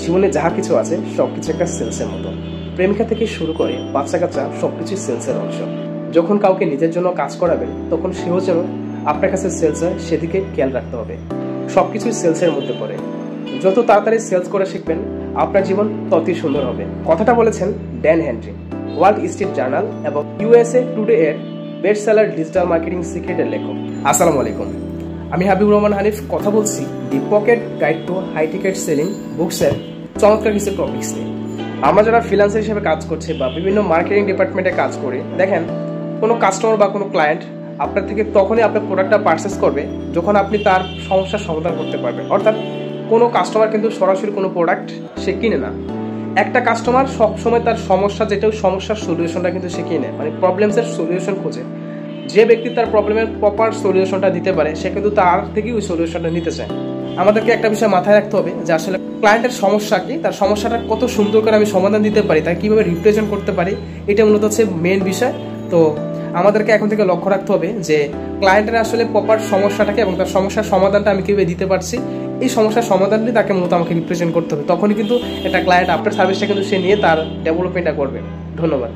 জীবনে যাহা কিছু আছে সবকিছু একটা সেলসের মতো। প্রেমিকা থেকে শুরু করে বাচ্চা কাচ্চা সবকিছুই সেলসের অংশ। যখন কাউকে নিজের জন্য কাজ করাবেন তখন সেও যেন আপনার কাছে সেলস হয় সেদিকে খেয়াল রাখতে হবে। সবকিছুই সেলসের মধ্যে পড়ে। যত তাড়াতাড়ি সেলস করে শিখবেন আপনার জীবন ততই সুন্দর হবে। কথাটা বলেছেন Dan Henry, World Street Journal এবং ইউএসএ টুডে এর বেস্ট সেলার ডিজিটাল মার্কেটিং সিক্রেটের লেখক। আসসালামু আলাইকুম, আমি হাবিবুর রহমান হানিফ কথা বলছি the pocket guide to high ticket selling বুকসের চমৎকার কিছু টপিকস নিয়ে। আমরা যারা ফ্রিল্যান্সার হিসেবে কাজ করছে বা বিভিন্ন মার্কেটিং ডিপার্টমেন্টে কাজ করি, দেখেন কোনো কাস্টমার বা কোনো ক্লায়েন্ট আপনার থেকে তখনই আপনার প্রোডাক্টটা পারচেস করবে যখন আপনি তার সমস্যার সমাধান করতে পারবেন। অর্থাৎ কোনো কাস্টমার কিন্তু সরাসরি কোনো প্রোডাক্ট সে কিনে না। একটা কাস্টমার সবসময় তার সমস্যা, যেটা সমস্যার সলিউশনটা কিন্তু সে কিনে, মানে প্রবলেমসের সলিউশন খোঁজে। যে ব্যক্তি তার প্রবলেমের প্রপার সলিউশনটা দিতে পারে সে কিন্তু তার থেকেই ওই সলিউশনটা নিতে চায়। আমাদেরকে একটা বিষয় মাথায় রাখতে হবে যে আসলে ক্লায়েন্টের সমস্যা কি, তার সমস্যাটা কত সুন্দর করে আমি সমাধান দিতে পারি, তাকে কীভাবে রিপ্রেজেন্ট করতে পারি, এটা মূলত হচ্ছে মেন বিষয়। তো আমাদেরকে এখন থেকে লক্ষ্য রাখতে হবে যে ক্লায়েন্টের আসলে প্রপার সমস্যাটাকে এবং তার সমস্যার সমাধানটা আমি কীভাবে দিতে পারছি, এই সমস্যার সমাধানটি তাকে মূলত আমাকে রিপ্রেজেন্ট করতে হবে। তখনই কিন্তু একটা ক্লায়েন্ট আপনার সার্ভিসটা কিন্তু সে নিয়ে তার ডেভেলপমেন্টটা করবে। ধন্যবাদ।